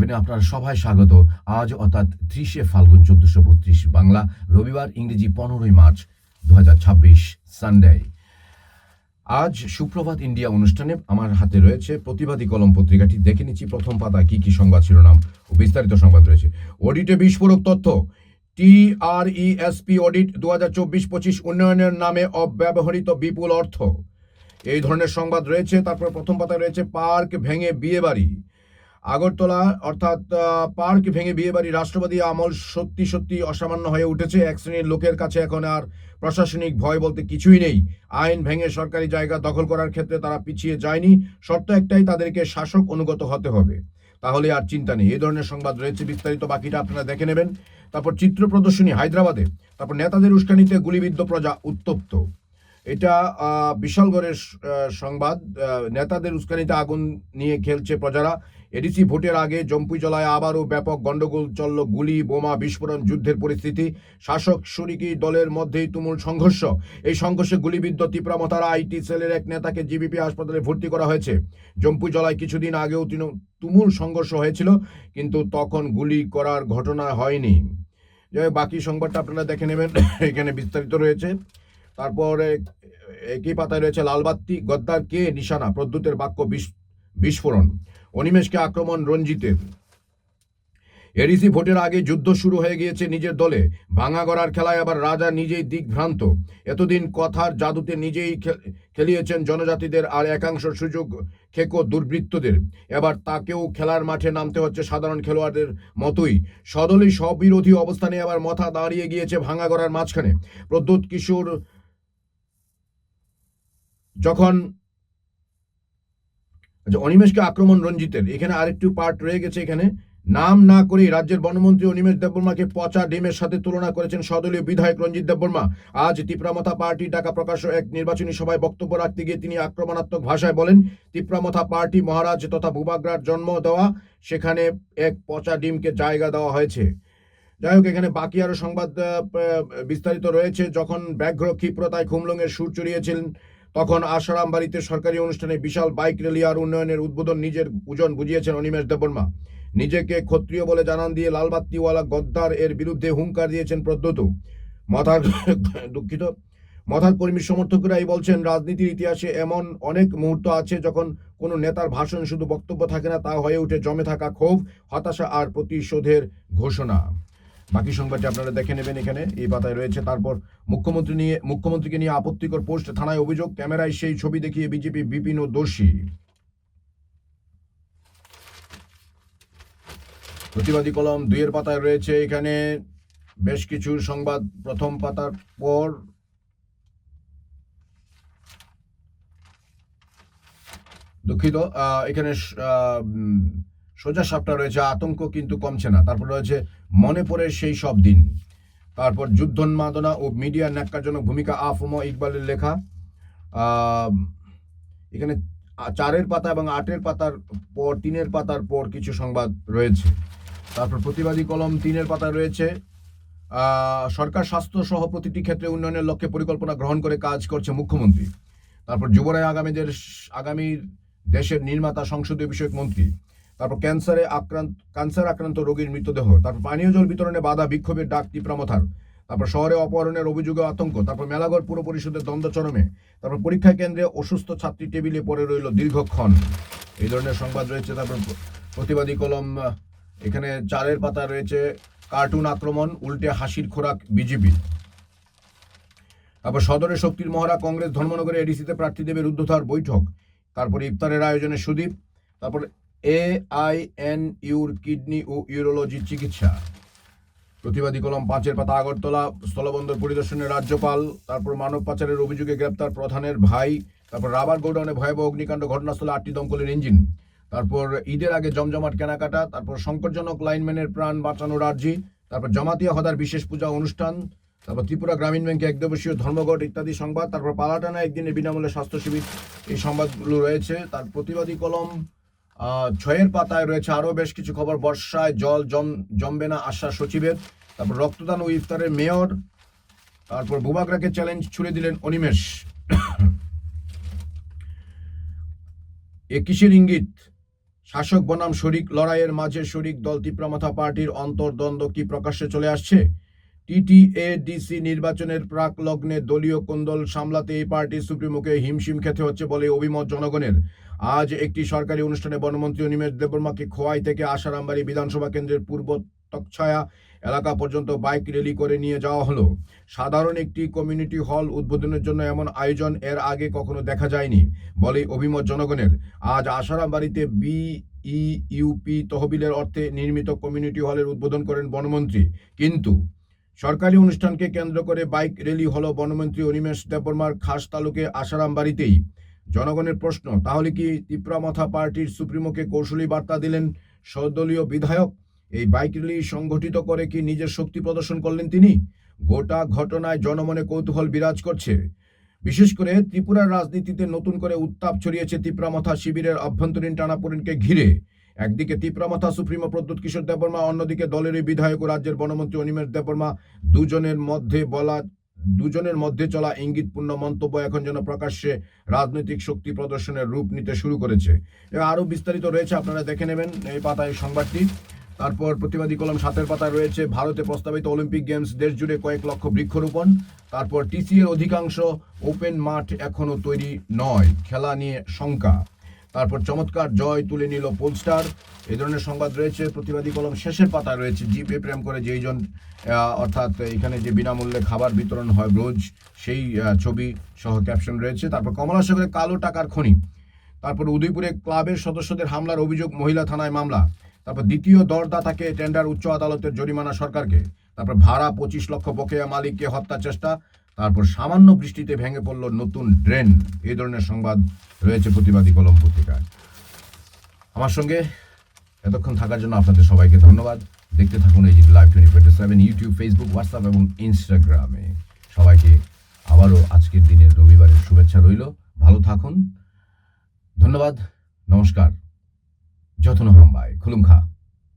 এভেনে আপনারা সবাই স্বাগত। আজ অর্থাৎ 30শে ফাল্গুন 1432 বাংলা, রবিবার, ইংরেজি 15ই মার্চ 2026 সানডে। আজ সুপ্রভাত ইন্ডিয়া অনুষ্ঠানে আমার হাতে রয়েছে প্রতিবাদী কলম পত্রিকাটি। দেখে নিচ্ছি প্রথম পাতায় কি কি সংবাদ শিরোনাম ও বিস্তারিত সংবাদ রয়েছে। অডিটে বিস্ফোরক তথ্য, টিআরইএসপি অডিট 2024-25 উন্নয়নের নামে অব্যবহৃত বিপুল অর্থ, এই ধরনের সংবাদ রয়েছে। তারপর প্রথম পাতায় রয়েছে পার্ক ভেঙে বিয়ে বাড়ি, আগরতলা অর্থাৎ পার্ক ভেঙে বিয়ে বাড়ি রাষ্ট্রবাদী আমল সত্যি সত্যি অসামান্য হয়ে উঠেছে। এক শ্রেণীর লোকের কাছে এখন আর প্রশাসনিক ভয় বলতে কিছুই নেই। আইন ভেঙে সরকারি জায়গা দখল করার ক্ষেত্রে তারা পিছিয়ে যায়নি, শর্ত একটাই, তাদেরকে শাসক অনুগত হতে হবে, তাহলে আর চিন্তা নেই। এই ধরনের সংবাদ রয়েছে, বিস্তারিত বাকিটা আপনারা দেখে নেবেন। তারপর চিত্র প্রদর্শনী হায়দ্রাবাদে, তারপর নেতাদের উস্কানিতে গুলিবিদ্ধ প্রজা উত্তপ্ত, এটা বিশালগড়ের সংবাদ। নেতাদের উস্কানিতে আগুন নিয়ে খেলছে প্রজারা। এডিসি ভোটের আগে জম্পুজলায় আবারও ব্যাপক গন্ডগোল চলল, গুলি বোমা বিস্ফোরণ, যুদ্ধের পরিস্থিতি, শাসক শরিকি দলের মধ্যেই তুমুল সংঘর্ষ। এই সংঘর্ষে গুলিবিদ্ধ তিপ্রামথার আইটি সেলের এক নেতাকে জিবিপি হাসপাতালে ভর্তি করা হয়েছে। জম্পুজলায় কিছুদিন আগেও তুমুল সংঘর্ষ হয়েছিল, কিন্তু তখন গুলি করার ঘটনা হয়নি। বাকি সংবাদটা আপনারা দেখে নেবেন, এখানে বিস্তারিত রয়েছে। তারপরে একই পাতায় রয়েছে লালবাত্তি, গদ্দার কে নিশানা, প্রদ্যুতের বাক্য বিস্ফোরণ, অনিমেষকে আক্রমণ রঞ্জিতের। এডিসি ভোটের আগে যুদ্ধ শুরু হয়ে গিয়েছে নিজের দলে, ভাঙা গড়ার খেলায় আবার রাজা নিজেই দিকভ্রান্ত। এতদিন কথার জাদুতে নিজেই খেলিয়েছেন জনজাতিদের, আর একাংশ সুযোগ খেকো দুর্বৃত্তদের। এবার তাকেও খেলার মাঠে নামতে হচ্ছে সাধারণ খেলোয়াড়দের মতোই। সদলীয় স্ববিরোধী অবস্থানে আবার মাথা দাঁড়িয়ে গিয়েছে ভাঙা গড়ার মাঝখানে। প্রদ্যুৎ কিশোর যখন অনিমেষকে আক্রমণ রঞ্জিতের, এখানে আরেকটু পার্ট রয়ে গেছে। এখানে নাম না করেই রাজ্যের বনমন্ত্রী অনিমেষ দেববর্মাকে পচা ডিমের সাথে তুলনা করেছেন সদলীয় বিধায়ক রঞ্জিত দেববর্মা। আজ তিপ্রামথা পার্টি ডাকা প্রকাশ্য এক নির্বাচনী সভায় বক্তব্য রাখতে গিয়ে তিনি আক্রমণাত্মক ভাষায় বলেন, তিপ্রামথা পার্টি মহারাজ তথা ভূভাগ্রার জন্ম দেওয়া, সেখানে এক পচা ডিমকে জায়গা দেওয়া হয়েছে। যাই হোক, এখানে বাকি আরো সংবাদ বিস্তারিত রয়েছে। যখন ব্যাঘ্র ক্ষিপ্রতায় খুমলুঙের সুর চড়িয়েছিলেন, তখন আশারাম বাড়িতে সরকারি অনুষ্ঠানে বিশাল বাইক র্যালি আর উন্নয়নের উদ্বোধন নিজের ওজন বুঝিয়েছেন অনিমেষ দেববর্মা। নিজেকে ক্ষত্রিয় বলে জানান দিয়ে লালবাত্তিওয়ালা গদ্দার এর বিরুদ্ধে হুঙ্কার দিয়েছেন প্রদ্যুৎ। মথার কর্মী সমর্থকরাই বলছেন, রাজনীতির ইতিহাসে এমন অনেক মুহূর্ত আছে যখন কোনো নেতার ভাষণ শুধু বক্তব্য থাকে না, তা হয়ে ওঠে জমে থাকা ক্ষোভ, হতাশা আর প্রতিশোধের ঘোষণা। বাকি সংবাদটি আপনারা দেখে নেবেন, এখানে এই পাতায় রয়েছে। তারপর মুখ্যমন্ত্রীকে নিয়ে আপত্তিকর পোস্ট, থানায় অভিযোগ, ক্যামেরায় সেই ছবি দেখিয়ে বিজেপি বিপিন দোষী। প্রতিবাদী কলম 2-এর পাতায় রয়েছে, এখানে বেশ কিছু সংবাদ। প্রথম পাতার পর দুঃখিত, এখানে সোজা সাপটা রয়েছে, আতঙ্ক কিন্তু কমছে না। তারপর রয়েছে মনে পড়ে সেই সব দিন। তারপর যুদ্ধোন্মাদনা ও মিডিয়ার ন্যাক্কারজনক ভূমিকা, আফম ইকবালের লেখা। এখানে 4-এর পাতা এবং 8-এর পাতার পর 3-এর পাতার পর কিছু সংবাদ রয়েছে। তারপর প্রতিবাদী কলম 3-এর পাতায় রয়েছে, সরকার স্বাস্থ্য সহ প্রতিটি ক্ষেত্রে উন্নয়নের লক্ষ্যে পরিকল্পনা গ্রহণ করে কাজ করছে মুখ্যমন্ত্রী। তারপর যুবরায় আগামী দেশের নির্মাতা সংসদীয় বিষয়ক মন্ত্রী। তারপর ক্যান্সার আক্রান্ত রোগীর মৃতদেহ। তারপর পানীয় জল বিতরণে বাধা, বিক্ষোভের ডাক তিপ্রামথার। তারপর শহরে অপহরণের অভিযোগে আতঙ্ক। তারপর মেলাঘর পুর পরিষদের দ্বন্দ্ব চরমে। তারপর পরীক্ষা কেন্দ্রে অসুস্থ ছাত্রী টেবিলে পড়ে রইল দীর্ঘক্ষণ। এই ধরনের সংবাদ রয়েছে। তারপর প্রতিবাদী কলম, এখানে 4-এর পাতা রয়েছে, কার্টুন আক্রমণ, উল্টে হাসির খোরাক বিজেপি। তারপর সদরে শক্তির মহড়া, কংগ্রেস ধর্মনগরে এডিসিতে প্রার্থী দেবে রুদ্ধদ্বার বৈঠক। তারপরে ইফতারের আয়োজনে সুদীপ। তারপর AINUর কিডনি ও ইউরোলজি চিকিৎসা। প্রতিবাদী কলম 5-এর পাতা, আগরতলা স্থলবন্দর পরিদর্শনে রাজ্যপাল। তারপর মানব পাচারের অভিযোগে গ্রেপ্তার প্রধানের ভাই। তারপর রাবার গোডাউনে ভয়াবহ অগ্নিকাণ্ড, ঘটনাস্থলে 8টি দমকলের ইঞ্জিন। তারপর ঈদের আগে জমজমাট কেনাকাটা। তারপর সংকটজনক লাইনম্যানের প্রাণ বাঁচানোর আর্জি। তারপর জমাতিয়া হদার বিশেষ পূজা অনুষ্ঠান। তারপর ত্রিপুরা গ্রামীণ ব্যাংকে একদিবসীয় ধর্মঘট ইত্যাদি সংবাদ। তারপর পালাটানা একদিনের বিনামূল্যে স্বাস্থ্য শিবির, এই সংবাদগুলো রয়েছে। তার প্রতিবাদী কলম 6-এর পাতায় রয়েছে আরও বেশ কিছু খবর। বর্ষায় জল জমবে না আশ্বাস সচিবের। তারপর রক্তদান ও ইফতারের মেয়র। তারপর ভূভাগ্রাকে চ্যালেঞ্জ ছুড়ে দিলেন অনিমেষ। 21-এর ইঙ্গিত, শাসক বনাম শরিক লড়াইয়ের মাঝে শরিক দল তীব্রমাথা পার্টির অন্তর্দ্বন্দ্ব কি প্রকাশ্যে চলে আসছে? টিটিএডিসি নির্বাচনের প্রাক লগ্নে দলীয় কোন্দল সামলাতে এই পার্টির সুপ্রিমোকে হিমশিম খেতে হচ্ছে বলে অভিমত জনগণের। আজ একটি সরকারি অনুষ্ঠানে বনমন্ত্রী অনিমেষ দেববর্মাকে খোয়াই থেকে আশারামবাড়ি বিধানসভা কেন্দ্রের পূর্ব তকছায়া এলাকা পর্যন্ত বাইক র্যালি করে নিয়ে যাওয়া হলো। সাধারণ একটি কমিউনিটি হল উদ্বোধনের জন্য এমন আয়োজন এর আগে কখনো দেখা যায়নি বলে অভিমত জনগণের। আজ আশারামবাড়িতে বিইউপি তহবিলের অর্থে নির্মিত কমিউনিটি হলের উদ্বোধন করেন বনমন্ত্রী। কিন্তু সরকারি অনুষ্ঠানকে কেন্দ্র করে বাইক র্যালি হলো বনমন্ত্রী অনিমেষ দেববর্মার খাস তালুকে আশারামবাড়িতেই। জনগণের প্রশ্ন, তাহলে কি তীব্রমাথা পার্টির সুপ্রিমোকে কৌশলী বার্তা দিলেন সদলীয় বিধায়ক? এই বাইক র্যালি সংগঠিত করে কি নিজের শক্তি প্রদর্শন করলেন তিনি? গোটা ঘটনায় জনমনে কৌতূহল বিরাজ করছে। বিশেষ করে ত্রিপুরার রাজনীতিতে নতুন করে উত্তাপ ছড়িয়েছে তীব্রমাথা শিবিরের অভ্যন্তরীণ টানাপোড়েনকে ঘিরে। একদিকে তীব্রমাথা সুপ্রিমো প্রদ্যুৎ কিশোর দেববর্মা, অন্যদিকে দলেরই বিধায়ক ও রাজ্যের বনমন্ত্রী অনিমেষ দেববর্মা দুজনের মধ্যে চলা ইঙ্গিতপূর্ণ মন্তব্য এখন যেন প্রকাশ্যে রাজনৈতিক শক্তি প্রদর্শনের রূপ নিতে শুরু করেছে। আরো বিস্তারিত রয়েছে, আপনারা দেখে নেবেন এই পাতায় সংবাদটি। তারপর প্রতিবাদী কলম 7 পাতায় রয়েছে ভারতে প্রস্তাবিত অলিম্পিক গেমস, দেশ জুড়ে কয়েক লক্ষ বৃক্ষরোপণ। তারপর টিসি এর অধিকাংশ ওপেন মাঠ এখনো তৈরি নয়, খেলা নিয়ে শঙ্কা। তারপর চমৎকার জয় তুলে নিল পোলস্টার। এই ধরনের সংবাদ রয়েছে প্রতিবাদী কলম শেষের পাতায় রয়েছে। জিপে প্রেম করে যেইজন, অর্থাৎ এখানে যে বিনামূল্যে খাবার বিতরণ হয় রোজ, সেই ছবি সহ ক্যাপশন রয়েছে। তারপর কমলাসাগরে কালো টাকার খনি। তারপর উদয়পুরে ক্লাবের সদস্যদের হামলার অভিযোগ, মহিলা থানায় মামলা। তারপর দ্বিতীয় দরদাতাকে টেন্ডার, উচ্চ আদালতের জরিমানা সরকারকে। তারপর ভাড়া 25 লক্ষ বকেয়া মালিককে হত্যা চেষ্টা। তারপর সামান্য বৃষ্টিতে ভেঙে পড়ল নতুন ড্রেন। এই ধরনের সংবাদ রয়েছে প্রতিবাদী কলম পত্রিকায়। আমার সঙ্গে এতক্ষণ থাকার জন্য আপনাদের সবাইকে ধন্যবাদ। দেখতে থাকুন এই লাইভ 24/7 ইউটিউব, ফেসবুক, হোয়াটসঅ্যাপ এবং ইনস্টাগ্রামে। সবাইকে আবারও আজকের দিনের রবিবারের শুভেচ্ছা রইল। ভালো থাকুন, ধন্যবাদ, নমস্কার, যত্ন হাম্বাই, খুলুমখা।